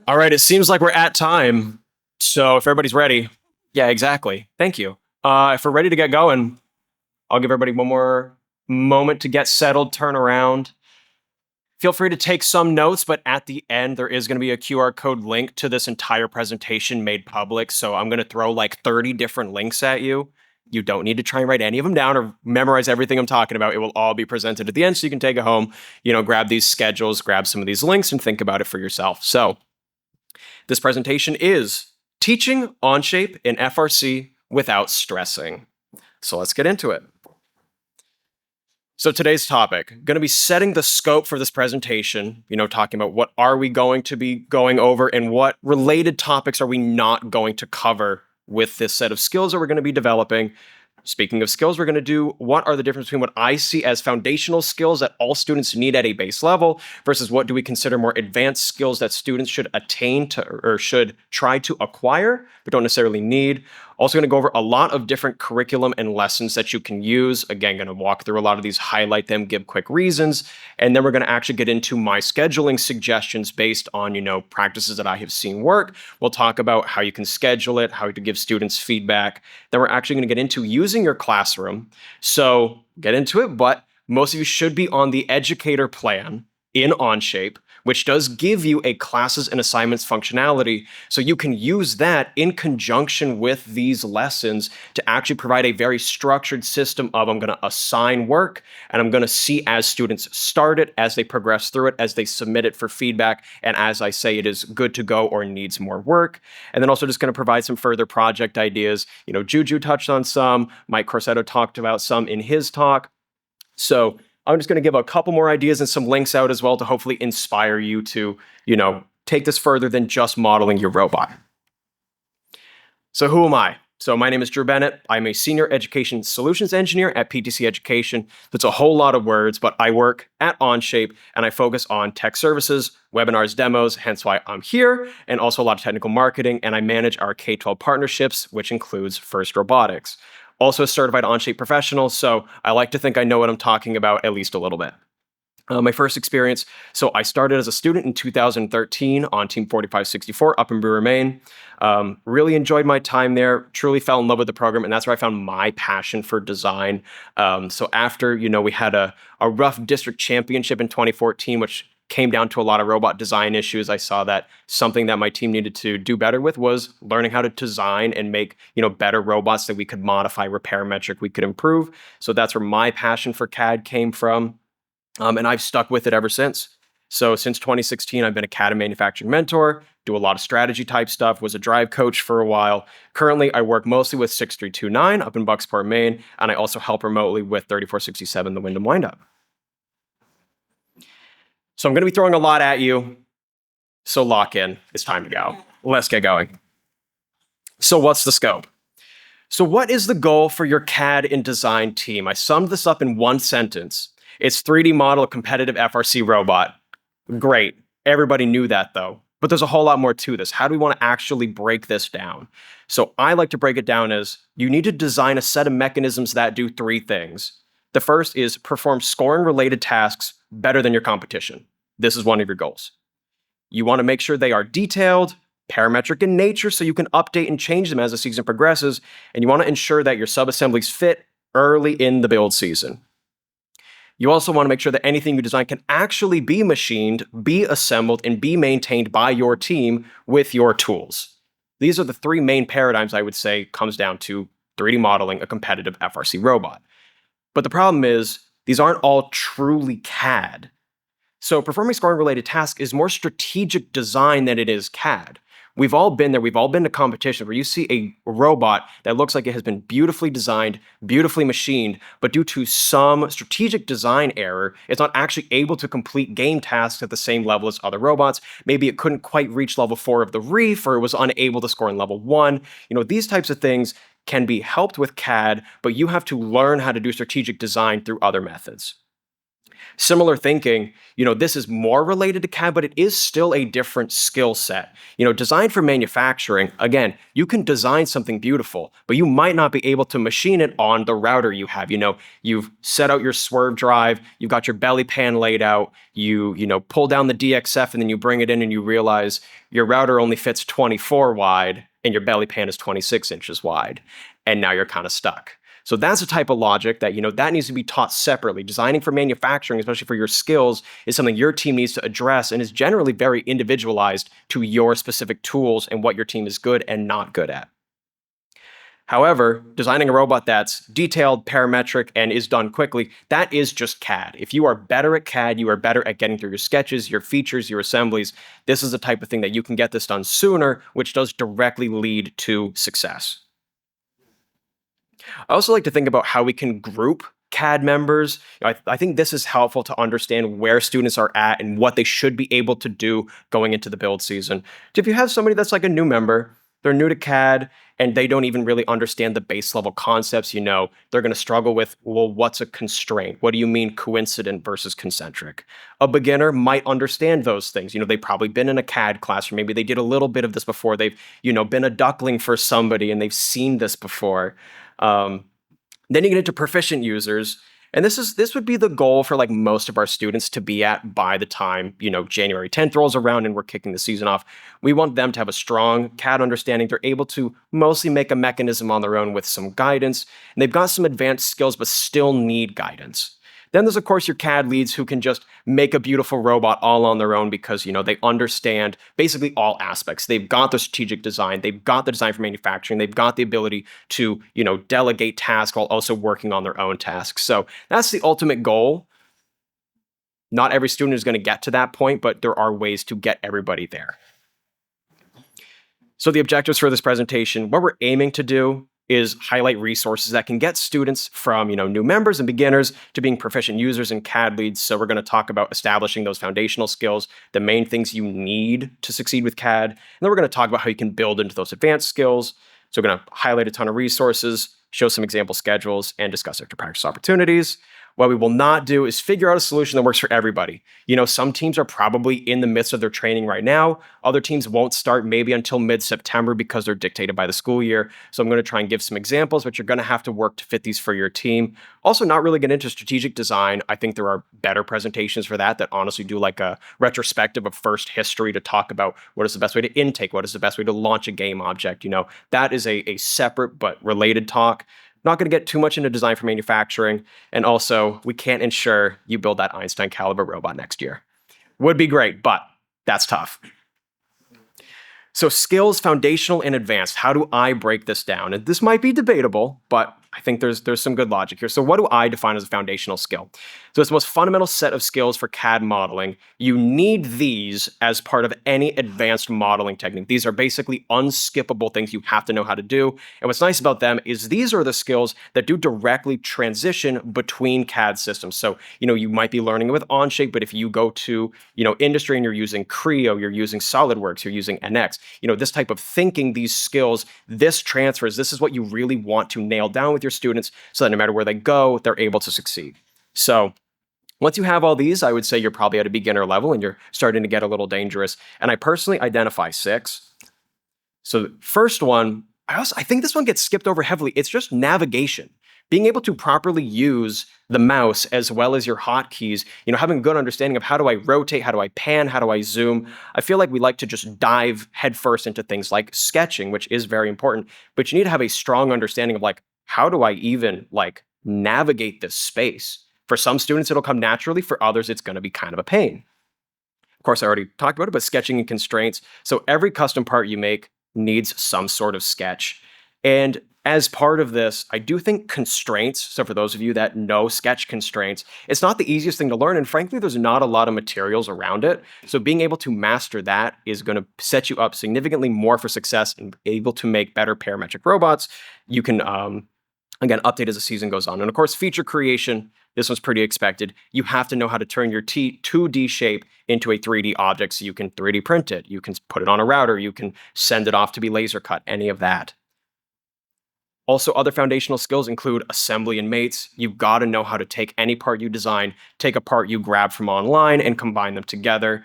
All right, it seems like we're at time. So if everybody's ready, yeah, exactly. Thank you. If we're ready to get going, I'll give everybody one more moment to get settled, turn around. Feel free to take some notes, but at the end, there is going to be a QR code link to this entire presentation made public. So I'm going to throw like 30 different links at you. You don't need to try and write any of them down or memorize everything I'm talking about. It will all be presented at the end, so you can take it home, grab these schedules, grab some of these links, and think about it for yourself. So this presentation is Teaching Onshape in FRC Without Stressing. So let's get into it. So today's topic, going to be setting the scope for this presentation, talking about what are we going to be going over and what related topics are we not going to cover with this set of skills that we're going to be developing. Speaking of skills, we're going to do what are the difference between what I see as foundational skills that all students need at a base level versus what do we consider more advanced skills that students should attain to or should try to acquire, but don't necessarily need. Also going to go over a lot of different curriculum and lessons that you can use. Again, going to walk through a lot of these, highlight them, give quick reasons, and then we're going to actually get into my scheduling suggestions based on, practices that I have seen work. We'll talk about how you can schedule it, how to give students feedback. Then we're actually going to get into using your classroom. So get into it, but most of you should be on the educator plan in Onshape, which does give you a classes and assignments functionality. So you can use that in conjunction with these lessons to actually provide a very structured system of I'm going to assign work and I'm going to see as students start it, as they progress through it, as they submit it for feedback, and as I say it is good to go or needs more work. And then also just going to provide some further project ideas. Juju touched on some, Mike Corsetto talked about some in his talk. So I'm just going to give a couple more ideas and some links out as well to hopefully inspire you to, take this further than just modeling your robot. So who am I? So my name is Drew Bennett. I'm a Senior Education Solutions Engineer at PTC Education. That's a whole lot of words, but I work at Onshape and I focus on tech services, webinars, demos, hence why I'm here, and also a lot of technical marketing, and I manage our K-12 partnerships, which includes FIRST Robotics. Also a certified Onshape professional, so I like to think I know what I'm talking about at least a little bit. My first experience, so I started as a student in 2013 on Team 4564 up in Brewer, Maine. Really enjoyed my time there, truly fell in love with the program, and that's where I found my passion for design. So after, we had a rough district championship in 2014, which came down to a lot of robot design issues. I saw that something that my team needed to do better with was learning how to design and make, better robots that we could modify, repair metric, we could improve. So that's where my passion for CAD came from. And I've stuck with it ever since. So since 2016, I've been a CAD and manufacturing mentor, do a lot of strategy type stuff, was a drive coach for a while. Currently, I work mostly with 6329 up in Bucksport, Maine, and I also help remotely with 3467, the Wyndham Windup. So I'm going to be throwing a lot at you. So lock in. It's time to go. Let's get going. So what's the scope? So what is the goal for your CAD and design team? I summed this up in one sentence. It's 3D model a competitive FRC robot. Great. Everybody knew that though. But there's a whole lot more to this. How do we want to actually break this down? So I like to break it down as you need to design a set of mechanisms that do three things. The first is perform scoring related tasks better than your competition. This is one of your goals. You want to make sure they are detailed, parametric in nature, so you can update and change them as the season progresses, and you want to ensure that your sub-assemblies fit early in the build season. You also want to make sure that anything you design can actually be machined, be assembled, and be maintained by your team with your tools. These are the three main paradigms I would say comes down to 3D modeling a competitive FRC robot. But the problem is, these aren't all truly CAD. So performing scoring-related tasks is more strategic design than it is CAD. We've all been there. We've all been to competitions where you see a robot that looks like it has been beautifully designed, beautifully machined, but due to some strategic design error, it's not actually able to complete game tasks at the same level as other robots. Maybe it couldn't quite reach level 4 of the reef, or it was unable to score in level 1. These types of things can be helped with CAD, but you have to learn how to do strategic design through other methods. Similar thinking, this is more related to CAD, but it is still a different skill set. Designed for manufacturing, again, you can design something beautiful, but you might not be able to machine it on the router you have. You've set out your swerve drive, you've got your belly pan laid out, you pull down the DXF and then you bring it in and you realize your router only fits 24 wide and your belly pan is 26 inches wide. And now you're kind of stuck. So that's a type of logic that, that needs to be taught separately. Designing for manufacturing, especially for your skills, is something your team needs to address and is generally very individualized to your specific tools and what your team is good and not good at. However, designing a robot that's detailed, parametric, and is done quickly, that is just CAD. If you are better at CAD, you are better at getting through your sketches, your features, your assemblies. This is the type of thing that you can get this done sooner, which does directly lead to success. I also like to think about how we can group CAD members. I think this is helpful to understand where students are at and what they should be able to do going into the build season. If you have somebody that's like a new member, they're new to CAD, and they don't even really understand the base level concepts, they're going to struggle with, well, what's a constraint? What do you mean coincident versus concentric? A beginner might understand those things. They've probably been in a CAD class, or maybe they did a little bit of this before. They've, been a duckling for somebody and they've seen this before. Then you get into proficient users, and this would be the goal for like most of our students to be at by the time January 10th rolls around and we're kicking the season off. We want them to have a strong CAD understanding. They're able to mostly make a mechanism on their own with some guidance, and they've got some advanced skills but still need guidance. Then there's, of course, your CAD leads who can just make a beautiful robot all on their own because, they understand basically all aspects. They've got the strategic design. They've got the design for manufacturing. They've got the ability to, delegate tasks while also working on their own tasks. So that's the ultimate goal. Not every student is going to get to that point, but there are ways to get everybody there. So the objectives for this presentation, what we're aiming to do is highlight resources that can get students from new members and beginners to being proficient users and CAD leads. So we're going to talk about establishing those foundational skills, the main things you need to succeed with CAD. And then we're going to talk about how you can build into those advanced skills. So we're going to highlight a ton of resources, show some example schedules, and discuss extra practice opportunities. What we will not do is figure out a solution that works for everybody. Some teams are probably in the midst of their training right now. Other teams won't start maybe until mid-September because they're dictated by the school year. So I'm going to try and give some examples, but you're going to have to work to fit these for your team. Also, not really get into strategic design. I think there are better presentations for that honestly do like a retrospective of FIRST history to talk about what is the best way to intake, what is the best way to launch a game object. That is a separate but related talk. Not going to get too much into design for manufacturing. And also, we can't ensure you build that Einstein caliber robot next year. Would be great, but that's tough. So skills, foundational and advanced. How do I break this down? And this might be debatable, but I think there's some good logic here. So what do I define as a foundational skill? So it's the most fundamental set of skills for CAD modeling. You need these as part of any advanced modeling technique. These are basically unskippable things you have to know how to do. And what's nice about them is these are the skills that do directly transition between CAD systems. So, you might be learning with Onshape, but if you go to, industry and you're using Creo, you're using SolidWorks, you're using NX, this type of thinking, these skills, this transfers, this is what you really want to nail down with your students so that no matter where they go, they're able to succeed. So once you have all these, I would say you're probably at a beginner level and you're starting to get a little dangerous. And I personally identify 6. So the first one, I think this one gets skipped over heavily. It's just navigation. Being able to properly use the mouse as well as your hotkeys, having a good understanding of how do I rotate, how do I pan, how do I zoom. I feel like we like to just dive headfirst into things like sketching, which is very important, but you need to have a strong understanding of how do I even navigate this space? For some students, it'll come naturally. For others, it's going to be kind of a pain. Of course, I already talked about it, but sketching and constraints. So every custom part you make needs some sort of sketch. And as part of this, I do think constraints, so for those of you that know sketch constraints, it's not the easiest thing to learn, and frankly, there's not a lot of materials around it. So being able to master that is going to set you up significantly more for success and able to make better parametric robots. You can, again, update as the season goes on. And of course, feature creation, this one's pretty expected. You have to know how to turn your 2D shape into a 3D object so you can 3D print it. You can put it on a router. You can send it off to be laser cut, any of that. Also, other foundational skills include assembly and mates. You've got to know how to take any part you design, take a part you grab from online, and combine them together.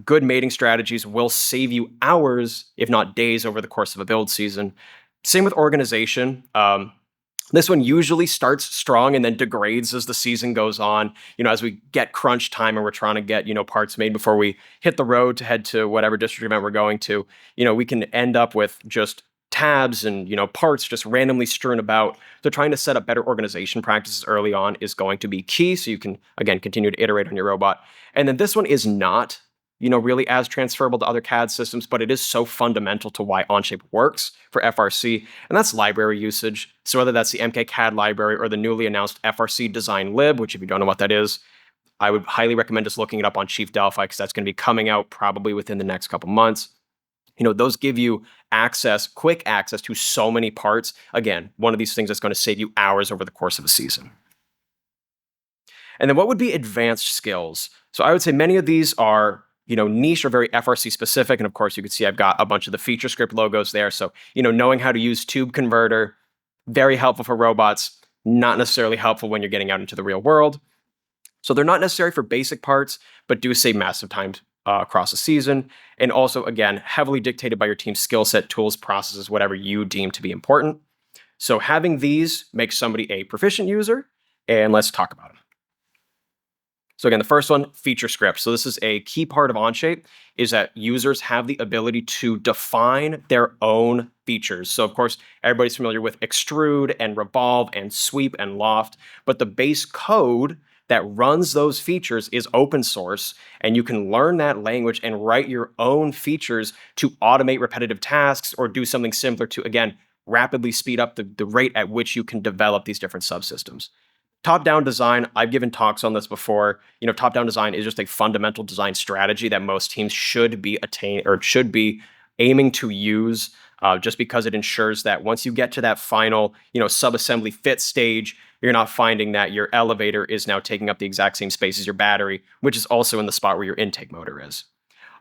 Good mating strategies will save you hours, if not days, over the course of a build season. Same with organization. This one usually starts strong and then degrades as the season goes on. As we get crunch time and we're trying to get, parts made before we hit the road to head to whatever district event we're going to, we can end up with just tabs and, parts just randomly strewn about. So trying to set up better organization practices early on is going to be key. So you can, again, continue to iterate on your robot. And then this one is not really as transferable to other CAD systems, but it is so fundamental to why Onshape works for FRC, and that's library usage. So whether that's the MKCAD library or the newly announced FRC Design Lib, which if you don't know what that is, I would highly recommend just looking it up on Chief Delphi because that's going to be coming out probably within the next couple months. Those give you quick access to so many parts. Again, one of these things that's going to save you hours over the course of a season. And then what would be advanced skills? So I would say many of these are niche or very FRC specific. And of course, you can see I've got a bunch of the feature script logos there. So, knowing how to use tube converter, very helpful for robots, not necessarily helpful when you're getting out into the real world. So they're not necessary for basic parts, but do save massive time across a season. And also, again, heavily dictated by your team's skill set, tools, processes, whatever you deem to be important. So having these makes somebody a proficient user, and let's talk about them. So again, the first one, feature scripts. So this is a key part of Onshape, is that users have the ability to define their own features. So of course, everybody's familiar with extrude and revolve and sweep and loft, but the base code that runs those features is open source, and you can learn that language and write your own features to automate repetitive tasks or do something similar to, again, rapidly speed up the rate at which you can develop these different subsystems. Top-down design, I've given talks on this before. Top-down design is just a fundamental design strategy that most teams should be aiming to use, just because it ensures that once you get to that final, sub-assembly fit stage, you're not finding that your elevator is now taking up the exact same space as your battery, which is also in the spot where your intake motor is.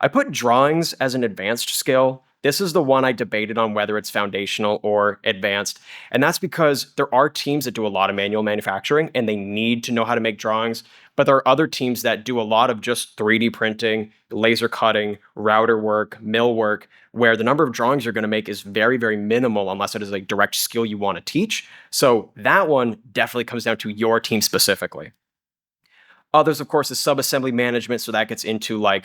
I put drawings as an advanced skill. This is the one I debated on whether it's foundational or advanced. And that's because there are teams that do a lot of manual manufacturing and they need to know how to make drawings. But there are other teams that do a lot of just 3D printing, laser cutting, router work, mill work, where the number of drawings you're going to make is very, very minimal unless it is a direct skill you want to teach. So that one definitely comes down to your team specifically. Others, of course, is sub-assembly management. So that gets into when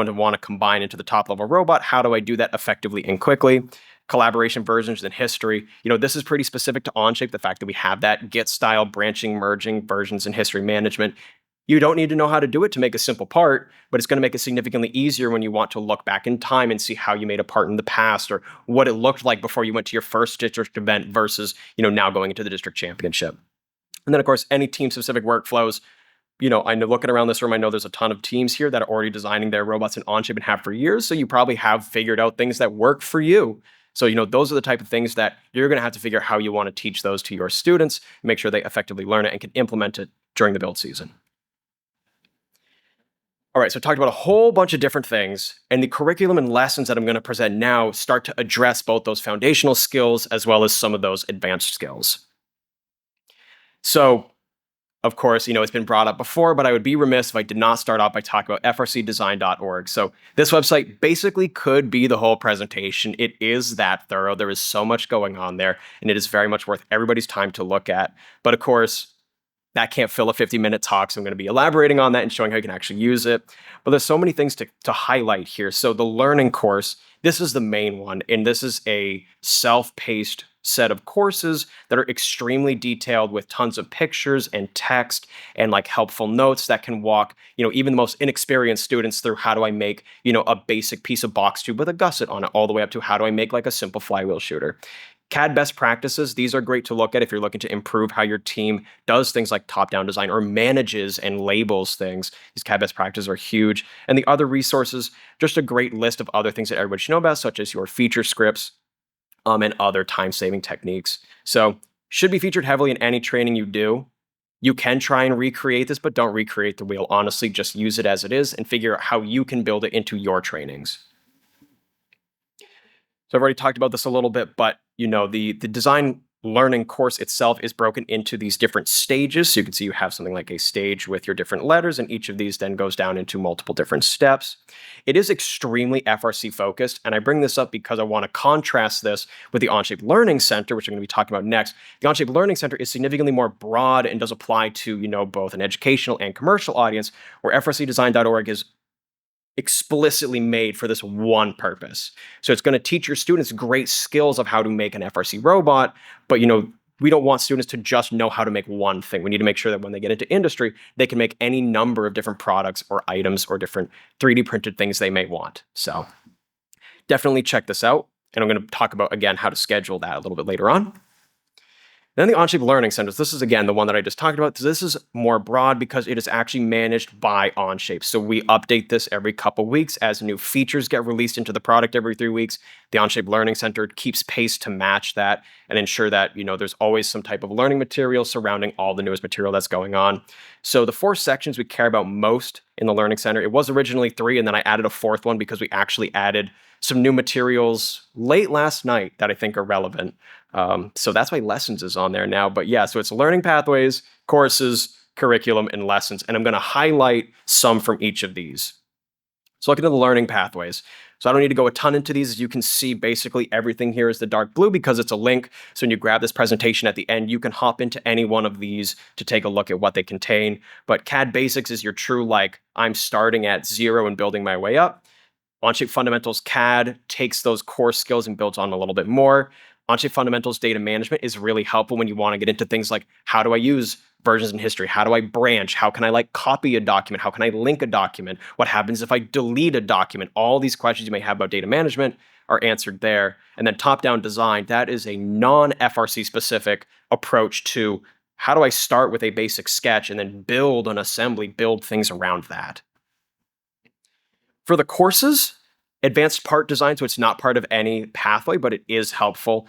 I want to combine into the top-level robot, how do I do that effectively and quickly? Collaboration versions and history. This is pretty specific to Onshape, the fact that we have that Git-style branching, merging versions and history management. You don't need to know how to do it to make a simple part, but it's going to make it significantly easier when you want to look back in time and see how you made a part in the past or what it looked like before you went to your first district event versus, now going into the district championship. And then, of course, any team-specific workflows. I know looking around this room, I know there's a ton of teams here that are already designing their robots in Onshape and have for years. So you probably have figured out things that work for you. So, those are the type of things that you're going to have to figure out how you want to teach those to your students, make sure they effectively learn it and can implement it during the build season. All right, so I talked about a whole bunch of different things, and the curriculum and lessons that I'm going to present now start to address both those foundational skills as well as some of those advanced skills. So, of course, it's been brought up before, but I would be remiss if I did not start off by talking about frcdesign.org. So this website basically could be the whole presentation. It is that thorough. There is so much going on there, and it is very much worth everybody's time to look at. But of course, that can't fill a 50-minute talk, so I'm going to be elaborating on that and showing how you can actually use it. But there's so many things to highlight here. So the learning course, this is the main one, and this is a self-paced set of courses that are extremely detailed with tons of pictures and text and helpful notes that can walk, even the most inexperienced students through how do I make, a basic piece of box tube with a gusset on it, all the way up to how do I make a simple flywheel shooter. CAD best practices, these are great to look at if you're looking to improve how your team does things like top-down design or manages and labels things. These CAD best practices are huge. And the other resources, just a great list of other things that everybody should know about, such as your feature scripts, and other time-saving techniques. So should be featured heavily in any training you do. You can try and recreate this, but don't recreate the wheel. Honestly, just use it as it is and figure out how you can build it into your trainings. So I've already talked about this a little bit, but the design learning course itself is broken into these different stages. So you can see you have something like a stage with your different letters, and each of these then goes down into multiple different steps. It is extremely FRC focused, and I bring this up because I want to contrast this with the Onshape Learning Center, which I'm going to be talking about next. The Onshape Learning Center is significantly more broad and does apply to, both an educational and commercial audience, where FRCdesign.org is explicitly made for this one purpose. So it's going to teach your students great skills of how to make an FRC robot, but we don't want students to just know how to make one thing. We need to make sure that when they get into industry, they can make any number of different products or items or different 3D printed things they may want. So definitely check this out. And I'm going to talk about, again, how to schedule that a little bit later on. Then the Onshape Learning Centers. This is, again, the one that I just talked about. This is more broad because it is actually managed by Onshape. So we update this every couple weeks as new features get released into the product every 3 weeks. The Onshape Learning Center keeps pace to match that and ensure that, there's always some type of learning material surrounding all the newest material that's going on. So the 4 sections we care about most in the Learning Center, it was originally 3, and then I added a 4th one because we actually added some new materials late last night that I think are relevant. So that's why lessons is on there now. But yeah, so it's learning pathways, courses, curriculum, and lessons. And I'm going to highlight some from each of these. So looking at the learning pathways. So I don't need to go a ton into these. As you can see, basically everything here is the dark blue because it's a link. So when you grab this presentation at the end, you can hop into any one of these to take a look at what they contain. But CAD Basics is your true, I'm starting at 0 and building my way up. Onshape Fundamentals CAD takes those core skills and builds on a little bit more. Onshape Fundamentals Data Management is really helpful when you want to get into things like, how do I use versions in history? How do I branch? How can I copy a document? How can I link a document? What happens if I delete a document? All these questions you may have about data management are answered there. And then top-down design, that is a non-FRC specific approach to how do I start with a basic sketch and then build an assembly, build things around that. For the courses, advanced part design, so it's not part of any pathway, but it is helpful.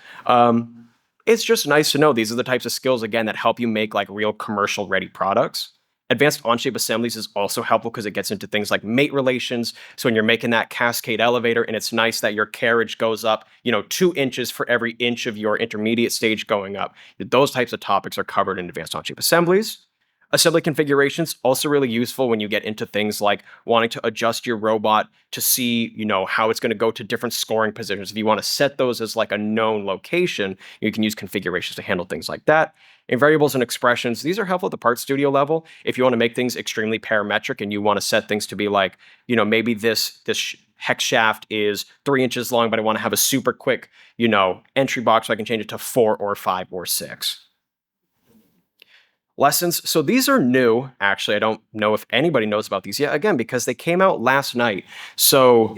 It's just nice to know these are the types of skills, again, that help you make real commercial ready products. Advanced Onshape assemblies is also helpful because it gets into things like mate relations. So when you're making that cascade elevator, and it's nice that your carriage goes up, 2 inches for every inch of your intermediate stage going up. Those types of topics are covered in advanced Onshape assemblies. Assembly configurations, also really useful when you get into things like wanting to adjust your robot to see, how it's going to go to different scoring positions. If you want to set those as a known location, you can use configurations to handle things like that. And variables and expressions, these are helpful at the Part Studio level. If you want to make things extremely parametric and you want to set things to be maybe this hex shaft is 3 inches long, but I want to have a super quick, entry box so I can change it to 4 or 5 or 6. Lessons. So these are new. Actually, I don't know if anybody knows about these yet, again, because they came out last night. So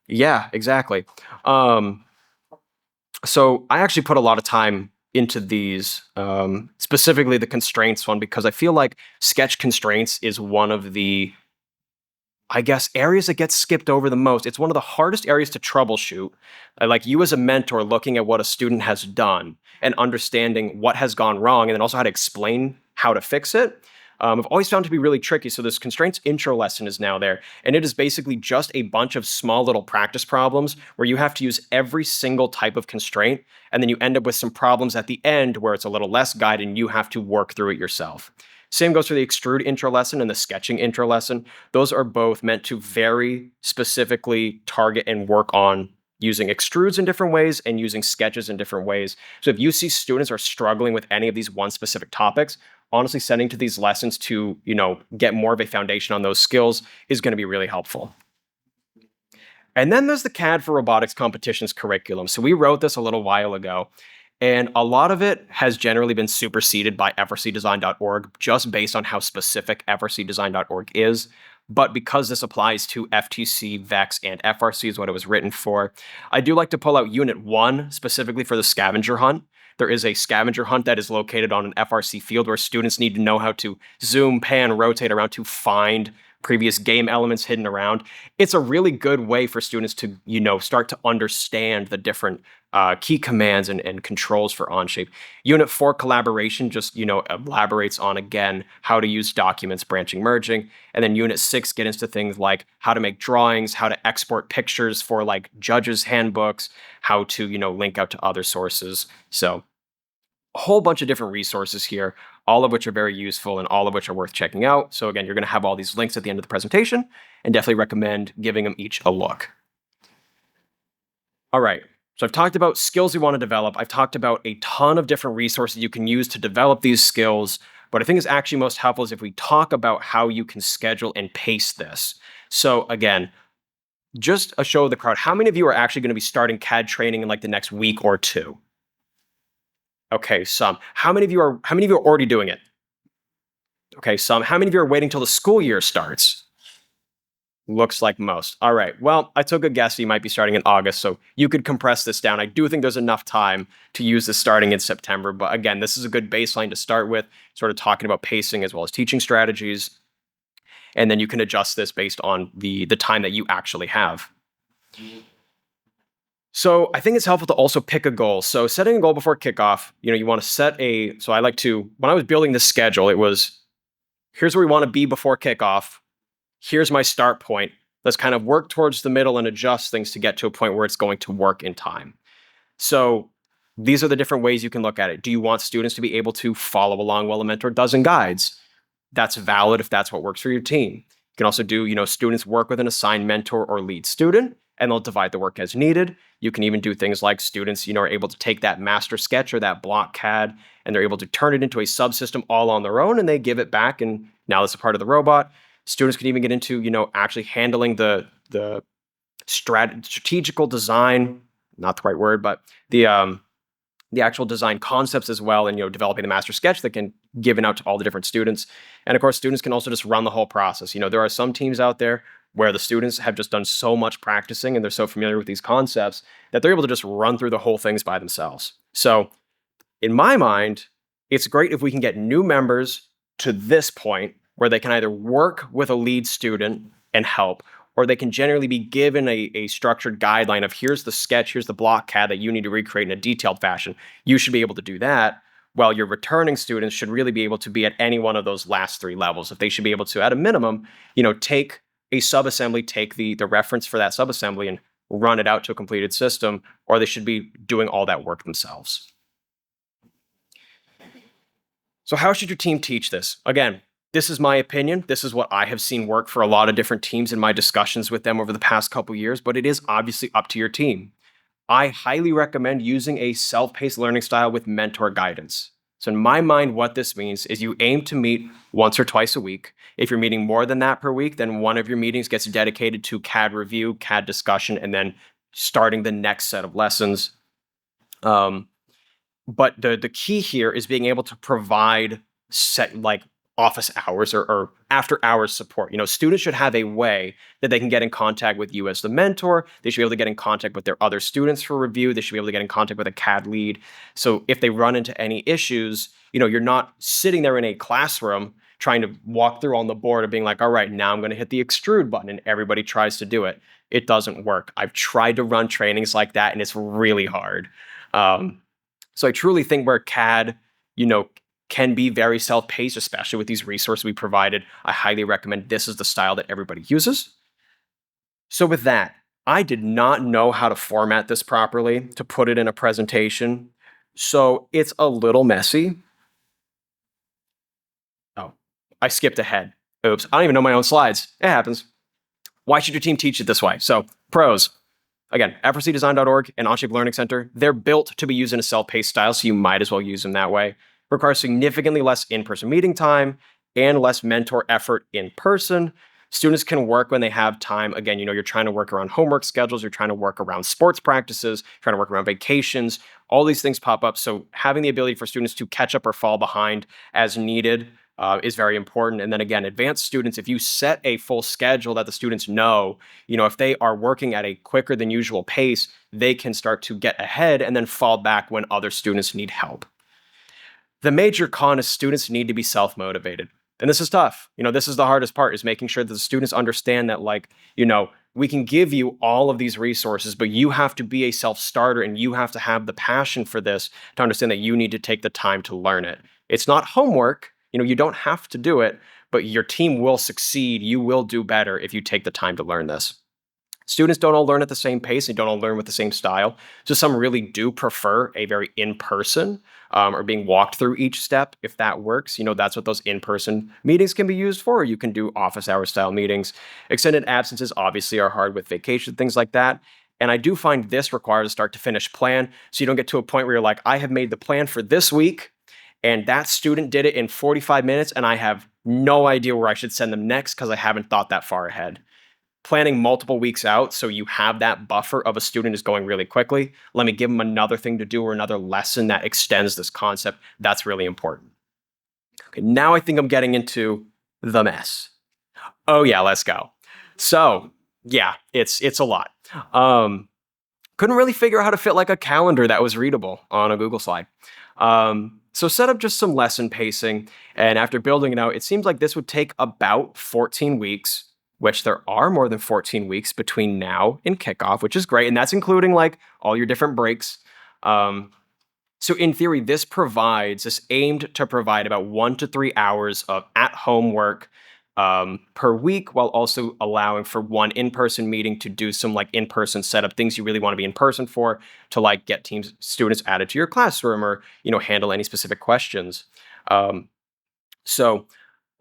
yeah, exactly. So I actually put a lot of time into these, specifically the constraints one, because I feel like sketch constraints is one of the, areas that gets skipped over the most. It's one of the hardest areas to troubleshoot. You as a mentor looking at what a student has done and understanding what has gone wrong, and then also how to explain how to fix it. I've always found to be really tricky. So this constraints intro lesson is now there, and it is basically just a bunch of small little practice problems where you have to use every single type of constraint, and then you end up with some problems at the end where it's a little less guided and you have to work through it yourself. Same goes for the extrude intro lesson and the sketching intro lesson. Those are both meant to very specifically target and work on using extrudes in different ways and using sketches in different ways. So if you see students are struggling with any of these one specific topics, honestly, sending to these lessons to, get more of a foundation on those skills is going to be really helpful. And then there's the CAD for Robotics Competitions curriculum. So we wrote this a little while ago, and a lot of it has generally been superseded by FRCdesign.org just based on how specific FRCdesign.org is. But because this applies to FTC, VEX, and FRC is what it was written for, I do like to pull out Unit 1 specifically for the scavenger hunt. There is a scavenger hunt that is located on an FRC field where students need to know how to zoom, pan, rotate around to find previous game elements hidden around. It's a really good way for students to, start to understand the different key commands and controls for Onshape. Unit 4 collaboration just, elaborates on, again, how to use documents, branching, merging. And then Unit 6 get into things like how to make drawings, how to export pictures for judges' handbooks, how to, link out to other sources. So a whole bunch of different resources here, all of which are very useful and all of which are worth checking out. So again, you're going to have all these links at the end of the presentation, and definitely recommend giving them each a look. All right. So I've talked about skills you want to develop. I've talked about a ton of different resources you can use to develop these skills. What I think is actually most helpful is if we talk about how you can schedule and pace this. So again, just a show of the crowd. How many of you are actually going to be starting CAD training in like the next week or two? Okay, some. How many of you are already doing it? Okay, some. How many of you are waiting till the school year starts? Looks like most. All right. Well, I took a guess you might be starting in August, so you could compress this down. I do think there's enough time to use this starting in September, but again, this is a good baseline to start with, sort of talking about pacing as well as teaching strategies. And then you can adjust this based on the time that you actually have. So I think it's helpful to also pick a goal. So setting a goal before kickoff, you want to set so I like to, when I was building this schedule, it was, here's where we want to be before kickoff. Here's my start point. Let's kind of work towards the middle and adjust things to get to a point where it's going to work in time. So these are the different ways you can look at it. Do you want students to be able to follow along while a mentor does in guides? That's valid if that's what works for your team. You can also do, students work with an assigned mentor or lead student, and they'll divide the work as needed. You can even do things like students, are able to take that master sketch or that block CAD, and they're able to turn it into a subsystem all on their own, and they give it back, and now it's a part of the robot. Students can even get into, actually handling the strategical design, not the right word, but the actual design concepts as well, and developing the master sketch that can given out to all the different students. And of course, students can also just run the whole process. There are some teams out there where the students have just done so much practicing and they're so familiar with these concepts that they're able to just run through the whole things by themselves. So in my mind, it's great if we can get new members to this point where they can either work with a lead student and help, or they can generally be given a structured guideline of here's the sketch, here's the block CAD that you need to recreate in a detailed fashion. You should be able to do that, while your returning students should really be able to be at any one of those last three levels. If they should be able to, at a minimum, take a subassembly, take the reference for that subassembly and run it out to a completed system, or they should be doing all that work themselves. So how should your team teach this? Again, this is my opinion. This is what I have seen work for a lot of different teams in my discussions with them over the past couple years, but it is obviously up to your team. I highly recommend using a self-paced learning style with mentor guidance. So in my mind, what this means is you aim to meet once or twice a week. If you're meeting more than that per week, then one of your meetings gets dedicated to CAD review, CAD discussion, and then starting the next set of lessons. But the key here is being able to provide office hours or after hours support. Students should have a way that they can get in contact with you as the mentor. They should be able to get in contact with their other students for review. They should be able to get in contact with a CAD lead. So if they run into any issues, you're not sitting there in a classroom trying to walk through on the board and being like, all right, now I'm going to hit the extrude button, and everybody tries to do it. It doesn't work. I've tried to run trainings like that, and it's really hard. So I truly think where CAD, can be very self-paced, especially with these resources we provided, I highly recommend this is the style that everybody uses. So with that, I did not know how to format this properly to put it in a presentation. So it's a little messy. Oh, I skipped ahead. Oops, I don't even know my own slides. It happens. Why should your team teach it this way? So pros. Again, FRCdesign.org and Onshape Learning Center, they're built to be used in a self-paced style, so you might as well use them that way. Requires significantly less in-person meeting time and less mentor effort in person. Students can work when they have time. Again, you're trying to work around homework schedules, you're trying to work around sports practices, trying to work around vacations. All these things pop up. So having the ability for students to catch up or fall behind as needed is very important. And then again, advanced students, if you set a full schedule that the students know, if they are working at a quicker than usual pace, they can start to get ahead and then fall back when other students need help. The major con is students need to be self-motivated. And this is tough. This is the hardest part, is making sure that the students understand that, we can give you all of these resources, but you have to be a self-starter and you have to have the passion for this to understand that you need to take the time to learn it. It's not homework. You don't have to do it, but your team will succeed. You will do better if you take the time to learn this. Students don't all learn at the same pace. They don't all learn with the same style. So some really do prefer a very in-person or being walked through each step. If that works, that's what those in-person meetings can be used for. You can do office hour style meetings. Extended absences obviously are hard with vacation, things like that. And I do find this requires a start to finish plan. So you don't get to a point where you're like, I have made the plan for this week and that student did it in 45 minutes and I have no idea where I should send them next because I haven't thought that far ahead. Planning multiple weeks out so you have that buffer of a student is going really quickly. Let me give them another thing to do or another lesson that extends this concept. That's really important. Okay, now I think I'm getting into the mess. Oh yeah, let's go. So yeah, it's a lot. Couldn't really figure out how to fit like a calendar that was readable on a Google slide. So set up just some lesson pacing, and after building it out, it seems like this would take about 14 weeks, which there are more than 14 weeks between now and kickoff, which is great. And that's including like all your different breaks. So in theory, this aimed to provide about 1 to 3 hours of at-home work per week, while also allowing for one in-person meeting to do some like in-person setup, things you really want to be in person for, to like get students added to your classroom or, handle any specific questions. So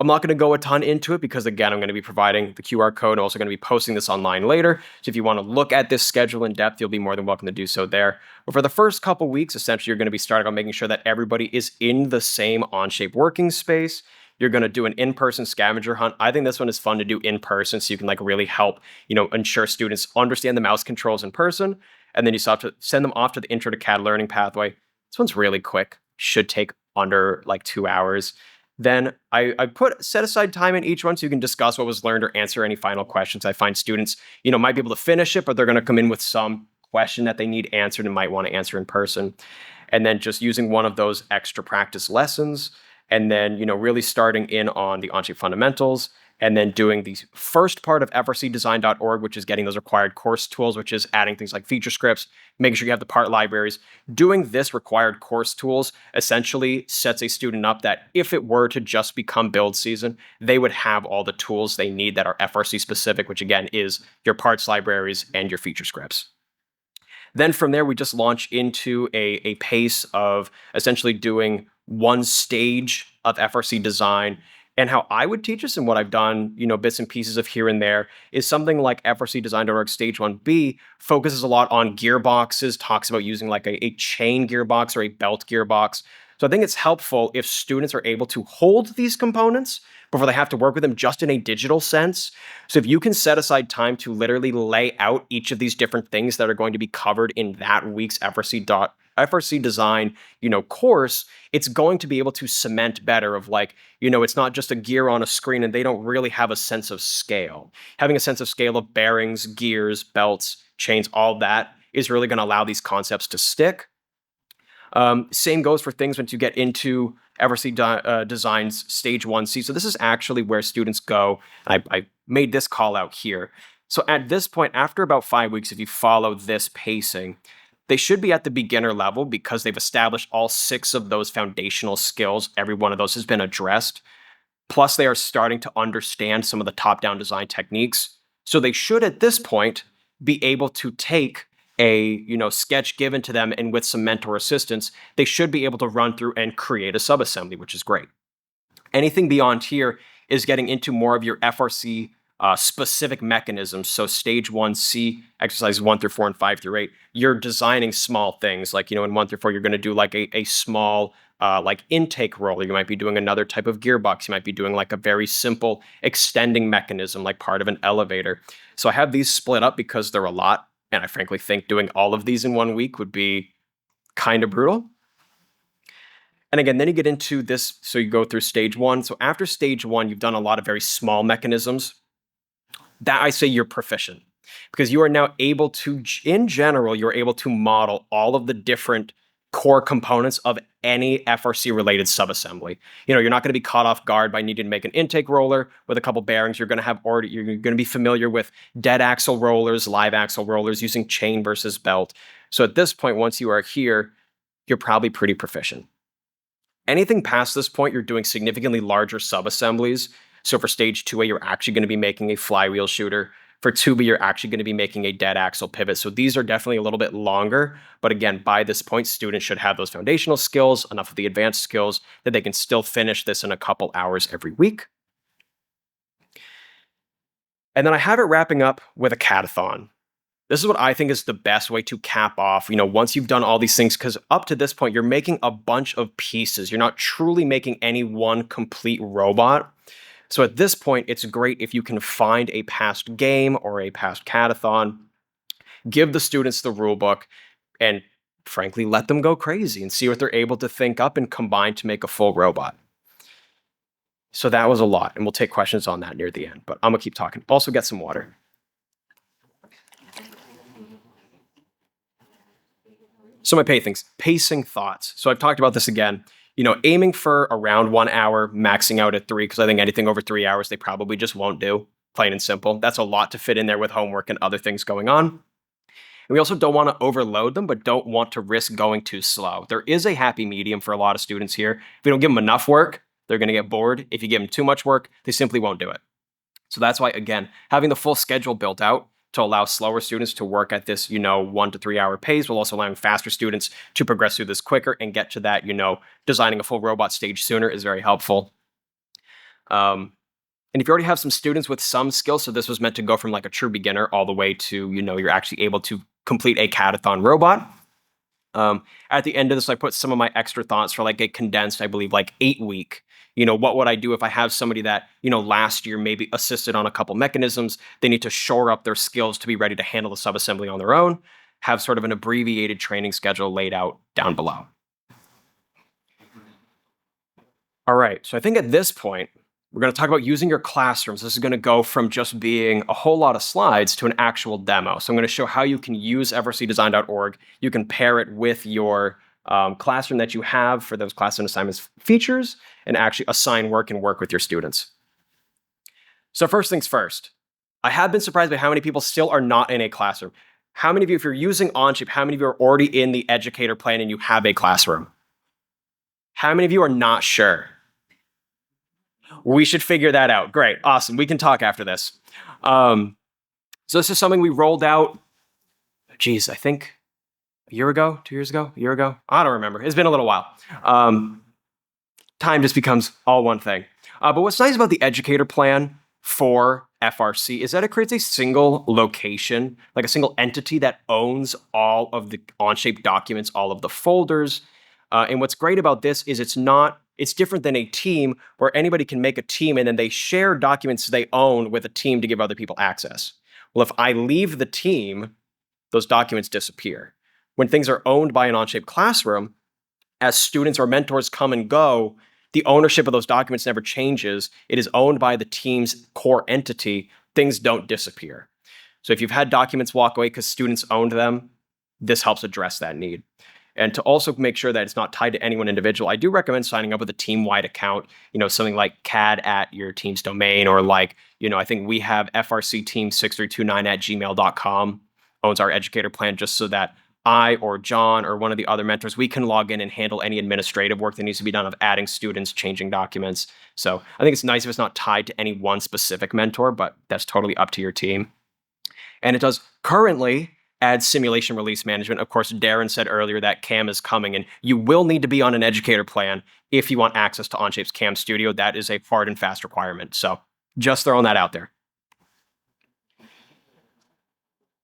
I'm not going to go a ton into it because, again, I'm going to be providing the QR code. I'm also going to be posting this online later. So if you want to look at this schedule in depth, you'll be more than welcome to do so there. But for the first couple weeks, essentially, you're going to be starting on making sure that everybody is in the same Onshape working space. You're going to do an in-person scavenger hunt. I think this one is fun to do in person so you can like really help, ensure students understand the mouse controls in person. And then you still have to send them off to the Intro to CAD learning pathway. This one's really quick. Should take under like 2 hours. Then I set aside time in each one so you can discuss what was learned or answer any final questions. I find students, might be able to finish it, but they're going to come in with some question that they need answered and might want to answer in person. And then just using one of those extra practice lessons, and then, really starting in on the Onshape fundamentals, and then doing the first part of frcdesign.org, which is getting those required course tools, which is adding things like feature scripts, making sure you have the part libraries. Doing this required course tools essentially sets a student up that if it were to just become build season, they would have all the tools they need that are FRC specific, which again is your parts libraries and your feature scripts. Then from there, we just launch into a pace of essentially doing one stage of FRC design. And how I would teach this and what I've done, bits and pieces of here and there, is something like FRC Design.org Stage 1B focuses a lot on gearboxes, talks about using like a chain gearbox or a belt gearbox. So I think it's helpful if students are able to hold these components before they have to work with them just in a digital sense. So if you can set aside time to literally lay out each of these different things that are going to be covered in that week's FRC design, course, it's going to be able to cement better of like, it's not just a gear on a screen and they don't really have a sense of scale. Having a sense of scale of bearings, gears, belts, chains, all that is really going to allow these concepts to stick. Same goes for things once you get into FRC Design's Stage 1C. So this is actually where students go. I made this call out here. So at this point, after about 5 weeks, if you follow this pacing, they should be at the beginner level because they've established all 6 of those foundational skills. Every one of those has been addressed. Plus, they are starting to understand some of the top-down design techniques. So they should, at this point, be able to take a sketch given to them, and with some mentor assistance, they should be able to run through and create a subassembly, which is great. Anything beyond here is getting into more of your FRC specific mechanisms. So stage 1C, exercises 1 through 4 and 5 through 8, you're designing small things. Like, in 1 through 4, you're going to do like a small like intake roller. You might be doing another type of gearbox. You might be doing like a very simple extending mechanism, like part of an elevator. So I have these split up because they're a lot. And I frankly think doing all of these in 1 week would be kind of brutal. And again, then you get into this. So you go through stage 1. So after stage 1, you've done a lot of very small mechanisms. That I say you're proficient because you are now able to, in general, you're able to model all of the different core components of any FRC related subassembly. You're not going to be caught off guard by needing to make an intake roller with a couple bearings. You're going to be familiar with dead axle rollers, live axle rollers, using chain versus belt. So at this point, once you are here, you're probably pretty proficient. Anything past this point, you're doing significantly larger subassemblies. So for stage 2A, you're actually going to be making a flywheel shooter. For 2B, you're actually going to be making a dead axle pivot. So these are definitely a little bit longer. But again, by this point, students should have those foundational skills, enough of the advanced skills that they can still finish this in a couple hours every week. And then I have it wrapping up with a catathon. This is what I think is the best way to cap off, once you've done all these things, because up to this point, you're making a bunch of pieces. You're not truly making any one complete robot. So at this point, it's great if you can find a past game or a past catathon, give the students the rule book, and frankly, let them go crazy and see what they're able to think up and combine to make a full robot. So that was a lot, and we'll take questions on that near the end, but I'm gonna keep talking. Also get some water. So my pacing thoughts. So I've talked about this again, aiming for around 1 hour, maxing out at 3, because I think anything over 3 hours, they probably just won't do, plain and simple. That's a lot to fit in there with homework and other things going on. And we also don't want to overload them, but don't want to risk going too slow. There is a happy medium for a lot of students here. If you don't give them enough work, they're going to get bored. If you give them too much work, they simply won't do it. So that's why, again, having the full schedule built out to allow slower students to work at this, 1 to 3 hour pace, while also allowing faster students to progress through this quicker and get to that, designing a full robot stage sooner is very helpful. And if you already have some students with some skills, so this was meant to go from like a true beginner all the way to, you're actually able to complete a catathon robot. At the end of this, I put some of my extra thoughts for like a condensed, I believe, like 8-week. What would I do if I have somebody that, last year maybe assisted on a couple mechanisms, they need to shore up their skills to be ready to handle the subassembly on their own, have sort of an abbreviated training schedule laid out down below. All right, so I think at this point, we're going to talk about using your classrooms. This is going to go from just being a whole lot of slides to an actual demo. So I'm going to show how you can use frcdesign.org. You can pair it with your classroom that you have for those classroom assignments features and actually assign work and work with your students. So first things first, I have been surprised by how many people still are not in a classroom. How many of you, if you're using Onshape, how many of you are already in the educator plan and you have a classroom? How many of you are not sure? We should figure that out. Great, awesome. We can talk after this. So this is something we rolled out, I think a year ago, 2 years ago, a year ago. I don't remember. It's been a little while. Time just becomes all one thing. But what's nice about the educator plan for FRC is that it creates a single location, like a single entity that owns all of the Onshape documents, all of the folders. And what's great about this is it's different than a team where anybody can make a team and then they share documents they own with a team to give other people access. Well, if I leave the team, those documents disappear. When things are owned by an Onshape classroom, as students or mentors come and go, the ownership of those documents never changes. It is owned by the team's core entity. Things don't disappear. So if you've had documents walk away because students owned them, this helps address that need. And to also make sure that it's not tied to any one individual, I do recommend signing up with a team-wide account, something like CAD at your team's domain, or like, I think we have frcteam6329@gmail.com owns our educator plan, just so that I or John or one of the other mentors, we can log in and handle any administrative work that needs to be done of adding students, changing documents. So I think it's nice if it's not tied to any one specific mentor, but that's totally up to your team. And it does currently add simulation release management. Of course, Darren said earlier that CAM is coming, and you will need to be on an educator plan if you want access to Onshape's CAM Studio. That is a hard and fast requirement. So just throwing that out there.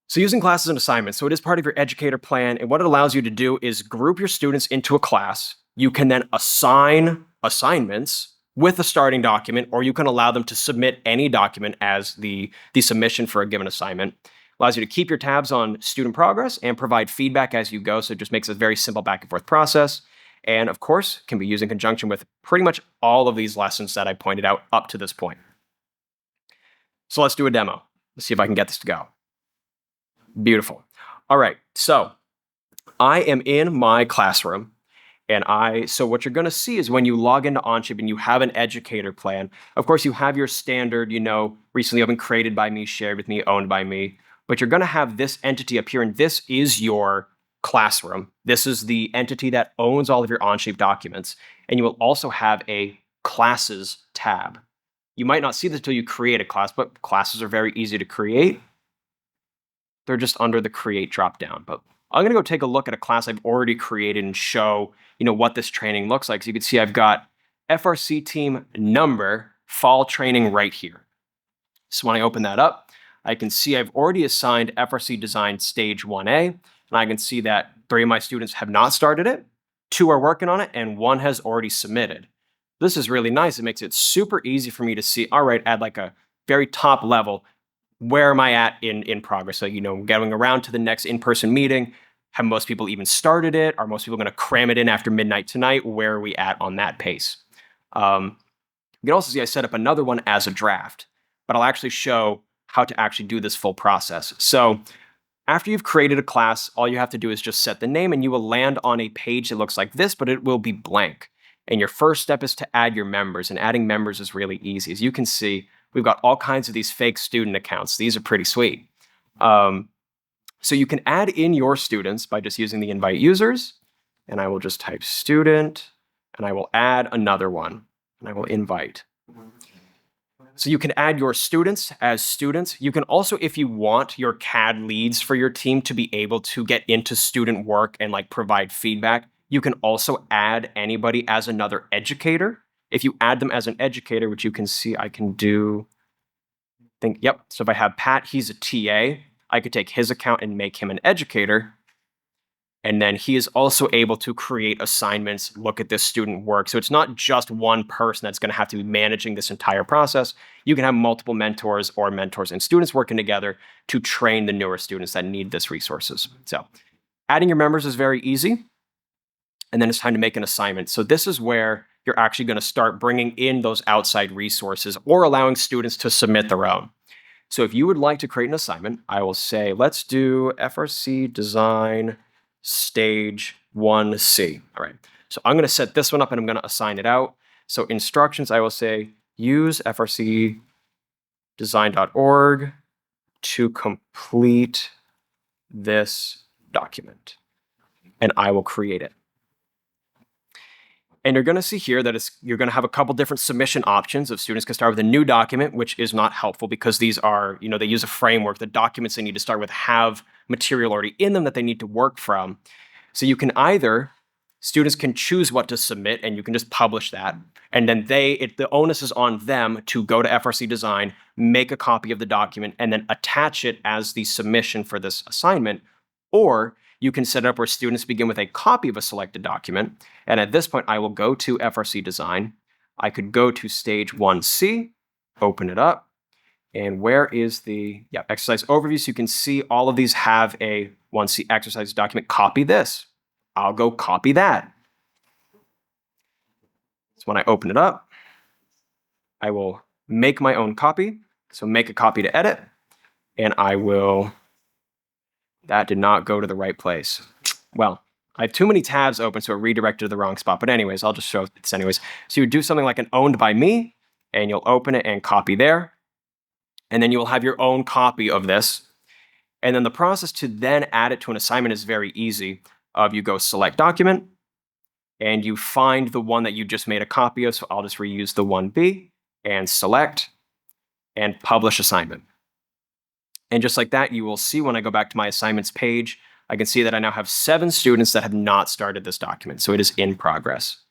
So using classes and assignments. So it is part of your educator plan. And what it allows you to do is group your students into a class. You can then assign assignments with a starting document, or you can allow them to submit any document as the submission for a given assignment. Allows you to keep your tabs on student progress and provide feedback as you go. So it just makes a very simple back and forth process. And of course, can be used in conjunction with pretty much all of these lessons that I pointed out up to this point. So let's do a demo. Let's see if I can get this to go. Beautiful. All right, so I am in my classroom, and so what you're going to see is when you log into Onshape and you have an educator plan, of course, you have your standard, recently opened, created by me, shared with me, owned by me, but you're going to have this entity up here, and this is your classroom. This is the entity that owns all of your Onshape documents, and you will also have a classes tab. You might not see this until you create a class, but classes are very easy to create. they're just under the create dropdown. But I'm going to go take a look at a class I've already created and show, what this training looks like. So you can see I've got FRC team number fall training right here. So when I open that up, I can see I've already assigned FRC design stage 1A, and I can see that 3 of my students have not started it, 2 are working on it, and 1 has already submitted. This is really nice. It makes it super easy for me to see, all right, at like a very top level, where am I at in progress? So, getting around to the next in-person meeting, have most people even started it? Are most people going to cram it in after midnight tonight? Where are we at on that pace? You can also see I set up another one as a draft, but I'll actually show how to actually do this full process. So after you've created a class, all you have to do is just set the name, and you will land on a page that looks like this, but it will be blank. And your first step is to add your members, and adding members is really easy. As you can see, we've got all kinds of these fake student accounts. These are pretty sweet. So you can add in your students by just using the invite users, and I will just type student, and I will add another one, and I will invite. So you can add your students as students. You can also, if you want your CAD leads for your team to be able to get into student work and provide feedback, you can also add anybody as another educator. If you add them as an educator, which you can see I can do, so if I have Pat, he's a TA, I could take his account and make him an educator. And then he is also able to create assignments, look at this student work. So it's not just one person that's going to have to be managing this entire process. You can have multiple mentors or mentors and students working together to train the newer students that need this resources. So adding your members is very easy. And then it's time to make an assignment. So this is where you're actually going to start bringing in those outside resources or allowing students to submit their own. So if you would like to create an assignment, I will say, let's do FRC design stage 1C. All right. So I'm going to set this one up and I'm going to assign it out. So instructions, I will say, use frcdesign.org to complete this document. And I will create it. And you're going to see here that you're going to have a couple different submission options. If students can start with a new document, which is not helpful because these are, they use a framework. The documents they need to start with have material already in them that they need to work from. So you can students can choose what to submit, and you can just publish that. And then the onus is on them to go to FRC Design, make a copy of the document, and then attach it as the submission for this assignment. Or you can set it up where students begin with a copy of a selected document. And at this point, I will go to FRC Design. I could go to stage 1C, open it up. And where is the exercise overview? So you can see all of these have a 1C exercise document. Copy this. I'll go copy that. So when I open it up, I will make my own copy. So make a copy to edit. And I will... That did not go to the right place. Well, I have too many tabs open, so it redirected to the wrong spot. But anyways, I'll just show this anyways. So you would do something like an owned by me, and you'll open it and copy there. And then you will have your own copy of this. And then the process to then add it to an assignment is very easy. You go select document, and you find the one that you just made a copy of. So I'll just reuse the 1B, and select, and publish assignment. And just like that, you will see when I go back to my assignments page, I can see that I now have 7 students that have not started this document. So it is in progress.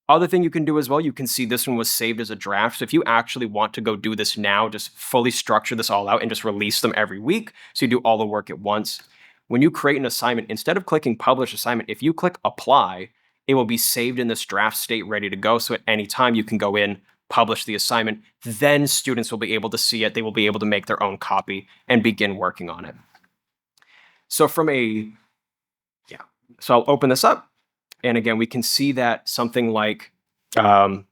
Other thing you can do as well, you can see this one was saved as a draft. So if you actually want to go do this now, just fully structure this all out and just release them every week. So you do all the work at once. When you create an assignment, instead of clicking publish assignment, if you click apply, it will be saved in this draft state ready to go. So at any time you can go in, publish the assignment, then students will be able to see it. They will be able to make their own copy and begin working on it. So so I'll open this up. And again, we can see that something like, I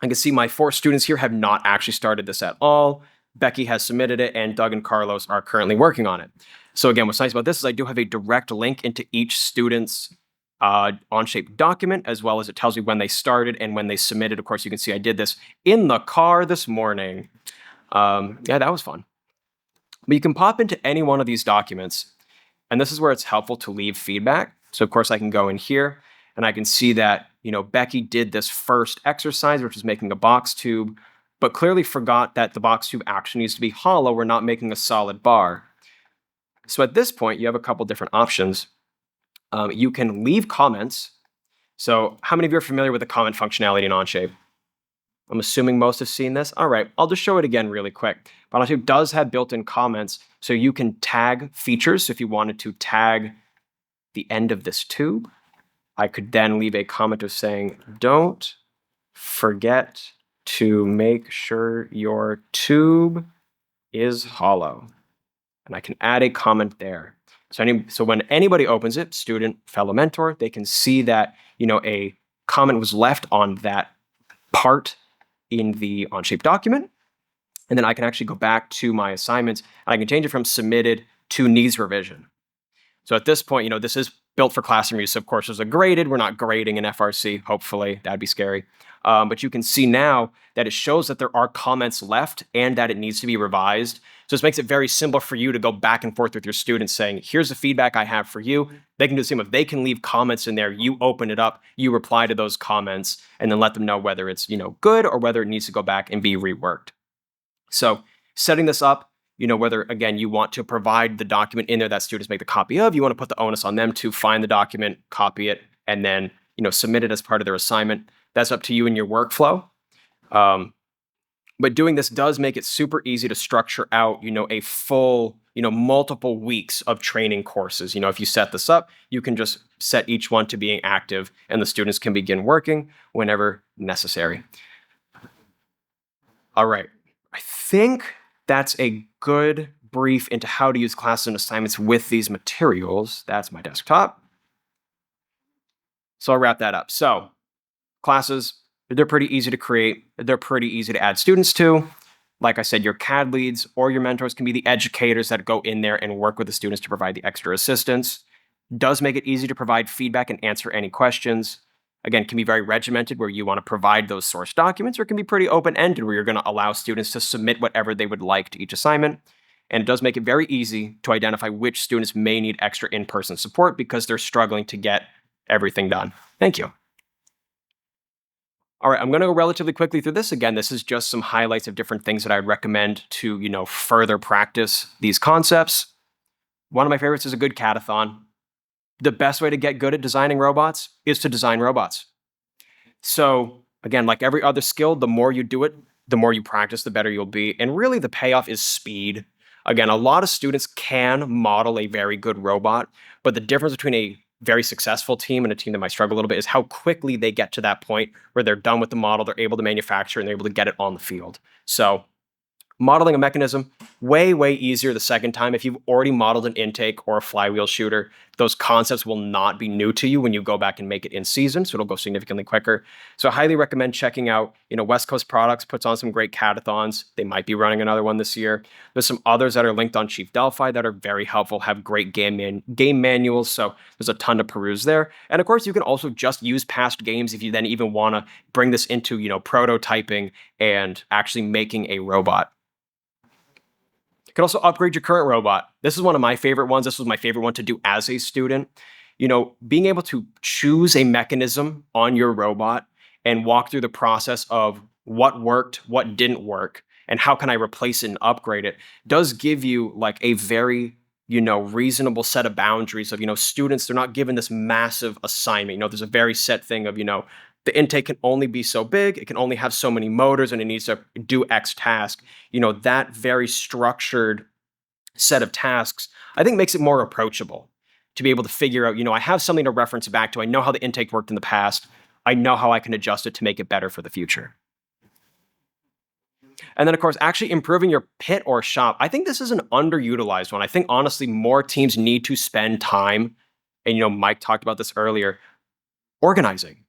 can see my 4 students here have not actually started this at all. Becky has submitted it, and Doug and Carlos are currently working on it. So again, what's nice about this is I do have a direct link into each student's Onshape document, as well as it tells me when they started and when they submitted. Of course, you can see I did this in the car this morning. That was fun. But you can pop into any one of these documents, and this is where it's helpful to leave feedback. So of course I can go in here and I can see that, Becky did this first exercise, which is making a box tube, but clearly forgot that the box tube actually needs to be hollow. We're not making a solid bar. So at this point, you have a couple different options. You can leave comments. So how many of you are familiar with the comment functionality in Onshape? I'm assuming most have seen this. All right, I'll just show it again really quick. But Onshape does have built-in comments, so you can tag features. So if you wanted to tag the end of this tube, I could then leave a comment of saying, don't forget to make sure your tube is hollow. And I can add a comment there. So when anybody opens it, student, fellow mentor, they can see that, a comment was left on that part in the Onshape document. And then I can actually go back to my assignments and I can change it from submitted to needs revision. So at this point, this is built for classroom use. So of course, there's a graded. We're not grading in FRC, hopefully. That'd be scary. But you can see now that it shows that there are comments left and that it needs to be revised. So this makes it very simple for you to go back and forth with your students saying, here's the feedback I have for you. They can do the same. If they can leave comments in there, you open it up, you reply to those comments, and then let them know whether it's good or whether it needs to go back and be reworked. So setting this up, whether, again, you want to provide the document in there that students make the copy of, you want to put the onus on them to find the document, copy it, and then, submit it as part of their assignment. That's up to you and your workflow. But doing this does make it super easy to structure out, a full, multiple weeks of training courses. If you set this up, you can just set each one to being active and the students can begin working whenever necessary. All right. I think that's a good brief into how to use classes and assignments with these materials. That's my desktop. So I'll wrap that up. So classes, they're pretty easy to create. They're pretty easy to add students to. Like I said, your CAD leads or your mentors can be the educators that go in there and work with the students to provide the extra assistance. Does make it easy to provide feedback and answer any questions. Again, can be very regimented where you want to provide those source documents, or it can be pretty open-ended where you're going to allow students to submit whatever they would like to each assignment. And it does make it very easy to identify which students may need extra in-person support because they're struggling to get everything done. Thank you. All right, I'm going to go relatively quickly through this. Again, this is just some highlights of different things that I'd recommend to, further practice these concepts. One of my favorites is a good cadathon. The best way to get good at designing robots is to design robots. So again, like every other skill, the more you do it, the more you practice, the better you'll be. And really the payoff is speed. Again, a lot of students can model a very good robot, but the difference between a very successful team and a team that might struggle a little bit is how quickly they get to that point where they're done with the model, they're able to manufacture, and they're able to get it on the field. So modeling a mechanism, way, way easier the second time. If you've already modeled an intake or a flywheel shooter, those concepts will not be new to you when you go back and make it in season, so it'll go significantly quicker. So I highly recommend checking out, West Coast Products puts on some great cadathons. They might be running another one this year. There's some others that are linked on Chief Delphi that are very helpful, have great game manuals, so there's a ton to peruse there. And of course, you can also just use past games if you then even want to bring this into, prototyping and actually making a robot. You can also upgrade your current robot. This is one of my favorite ones. This was my favorite one to do as a student. Being able to choose a mechanism on your robot and walk through the process of what worked, what didn't work, and how can I replace it and upgrade it does give you like a very, reasonable set of boundaries of, students, they're not given this massive assignment. There's a very set thing of, the intake can only be so big, it can only have so many motors, and it needs to do X task. That very structured set of tasks, I think makes it more approachable to be able to figure out, I have something to reference back to. I know how the intake worked in the past. I know how I can adjust it to make it better for the future. And then, of course, actually improving your pit or shop. I think this is an underutilized one. I think, honestly, more teams need to spend time, and, Mike talked about this earlier, organizing.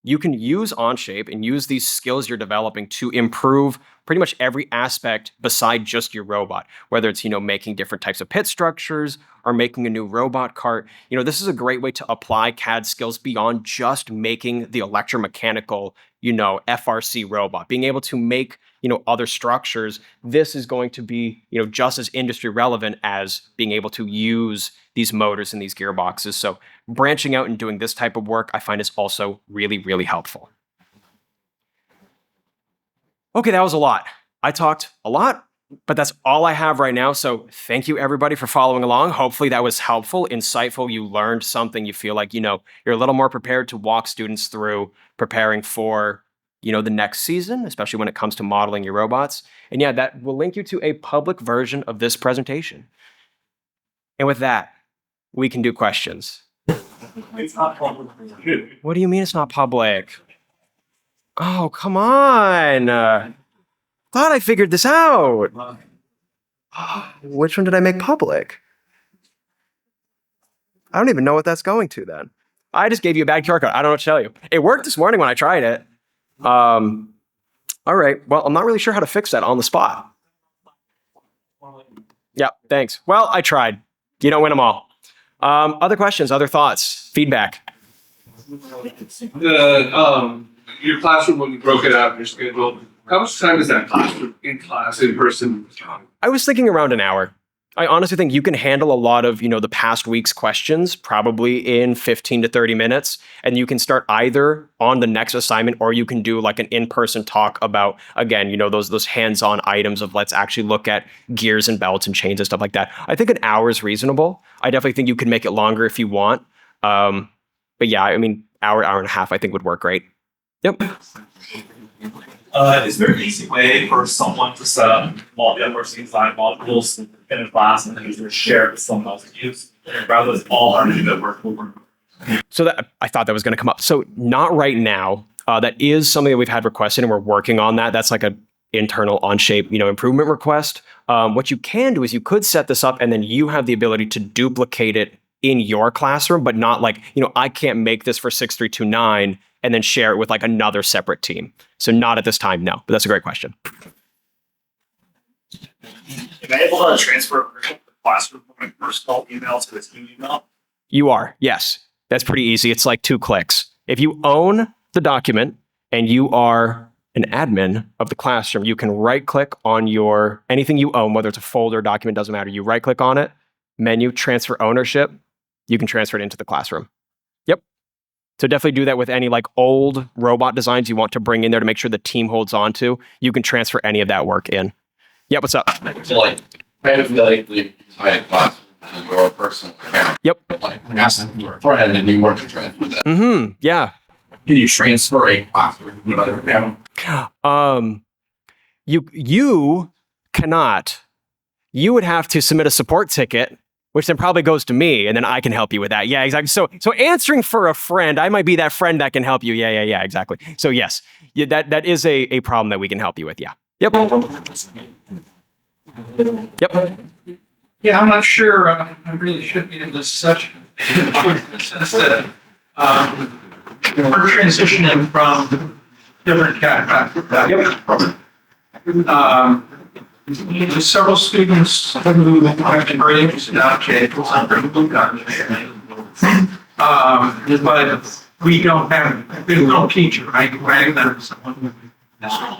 You can use Onshape and use these skills you're developing to improve pretty much every aspect beside just your robot, whether it's, making different types of pit structures or making a new robot cart. This is a great way to apply CAD skills beyond just making the electromechanical, FRC robot. Being able to make, other structures, this is going to be, just as industry relevant as being able to use these motors and these gearboxes. So branching out and doing this type of work, I find is also really, really helpful. Okay, that was a lot. I talked a lot. But that's all I have right now. So thank you everybody for following along. Hopefully that was helpful, insightful. You learned something. You feel like, you're a little more prepared to walk students through preparing for, the next season, especially when it comes to modeling your robots. And yeah, that will link you to a public version of this presentation. And with that, we can do questions. It's not public. What do you mean it's not public? Oh, come on. Thought I figured this out. Which one did I make public? I don't even know what that's going to then. I just gave you a bad QR code. I don't know what to tell you. It worked this morning when I tried it. All right. Well, I'm not really sure how to fix that on the spot. Yeah, thanks. Well, I tried. You don't win them all. Other questions, other thoughts, feedback? Your classroom, when you broke it out in your schedule, how much time is that classroom in class, in person? I was thinking around an hour. I honestly think you can handle a lot of, the past week's questions probably in 15 to 30 minutes. And you can start either on the next assignment, or you can do like an in-person talk about, again, those hands-on items of let's actually look at gears and belts and chains and stuff like that. I think an hour is reasonable. I definitely think you can make it longer if you want. But yeah, I mean, hour and a half, I think would work great. Yep. Is there an easy way for someone to set up multi-university design modules in a class and then just share it with someone else to use, rather than all our that work over? So that I thought that was going to come up. So not right now. That is something that we've had requested, and we're working on that. That's like an internal Onshape, improvement request. What you can do is you could set this up, and then you have the ability to duplicate it in your classroom, but not like, I can't make this for 6329 and then share it with like another separate team. So not at this time, no. But that's a great question. Am I able to transfer the classroom from my personal email to this new email? You are, yes. That's pretty easy. It's like 2 clicks. If you own the document and you are an admin of the classroom, you can right-click on anything you own, whether it's a folder, document, doesn't matter. You right-click on it, menu, transfer ownership. You can transfer it into the classroom. Yep. So definitely do that with any like old robot designs you want to bring in there to make sure the team holds on to. You can transfer any of that work in. Yeah, what's up? So like, manipulate the entire class to your personal account. Yep. Like, ask your friend and you want to transfer that. Mm-hmm. Yeah. Can you transfer a password to another account? You cannot. You would have to submit a support ticket, which then probably goes to me, and then I can help you with that. Yeah, exactly. So answering for a friend, I might be that friend that can help you. Yeah, exactly. So yes, that is a problem that we can help you with. Yeah. Yep. Yep. Yeah, I'm not sure. I really should be in this session. In the sense that we're transitioning from different categories. There's several students who have been very interested in Onshape, but we don't have, there's no teacher, right? Right? There's someone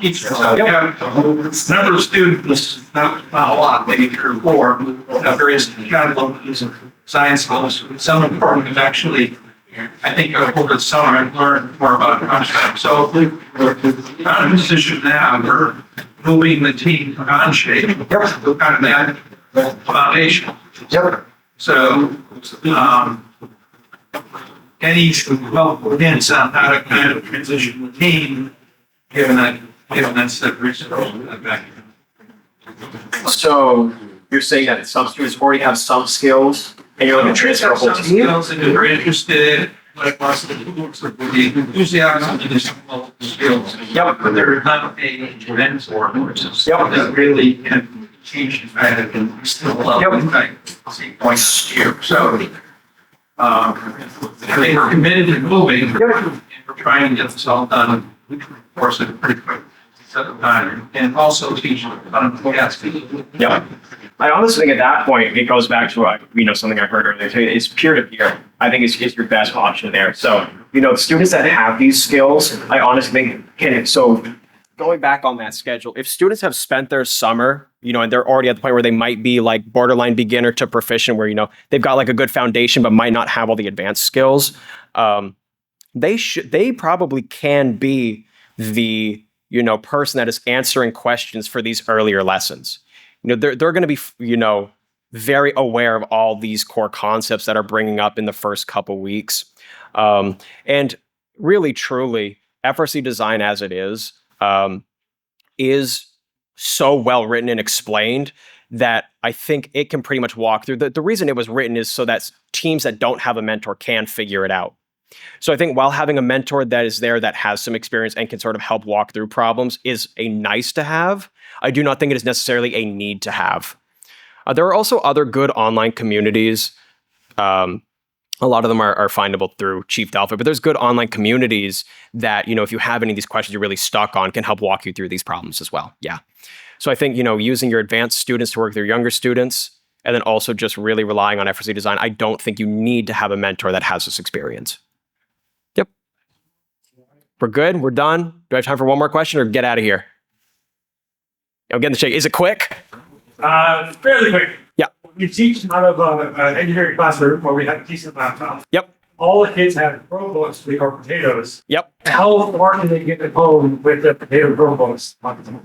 teacher. So we have a number of students, not a lot, maybe 3 or 4, of various categories of science schools. Some of them have actually, I think, over the summer and learned more about Onshape. So we're not in a position now, we're moving the team from Onshape to kind of that foundation. So, any hints on how to kind of transition the team, given that separation back. So you're saying that some students already have some skills, and you're looking to transfer a whole team? Skills and they're interested, but plus the enthusiasm and the skills. Yep. But they're not a mentor, which is that really can change the fact that we still see points here. So I think we're committed to moving, and we're trying to get this all done, of course, in a pretty quick set of time, and also teach them. Yeah. I honestly think at that point, it goes back to something I heard earlier today, is peer-to-peer. I think is your best option there. So, the students that have these skills, I honestly think can, so going back on that schedule, if students have spent their summer, and they're already at the point where they might be like borderline beginner to proficient, where, they've got like a good foundation, but might not have all the advanced skills, they probably can be the, person that is answering questions for these earlier lessons. they're going to be, very aware of all these core concepts that are bringing up in the first couple weeks. And really, truly, FRC design as it is so well written and explained that I think it can pretty much walk through. The reason it was written is so that teams that don't have a mentor can figure it out. So I think while having a mentor that is there that has some experience and can sort of help walk through problems is a nice to have, I do not think it is necessarily a need to have. There are also other good online communities. A lot of them are findable through Chief Delphi, but there's good online communities that, if you have any of these questions you're really stuck on, can help walk you through these problems as well. Yeah. So I think, using your advanced students to work with your younger students, and then also just really relying on FRC design, I don't think you need to have a mentor that has this experience. Yep. We're good. We're done. Do I have time for one more question or get out of here? I'm getting the shake. Is it quick? Fairly quick. Yeah. We teach out of an engineering classroom where we have a decent laptop. Yep. All the kids have Chromebooks, we are potatoes. Yep. How far can they get at home with the potato Chromebooks?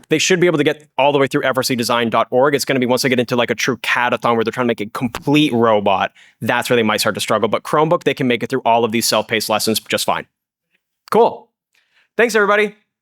They should be able to get all the way through frcdesign.org. It's going to be once they get into like a true CAD-a-thon where they're trying to make a complete robot, that's where they might start to struggle. But Chromebook, they can make it through all of these self-paced lessons just fine. Cool. Thanks, everybody.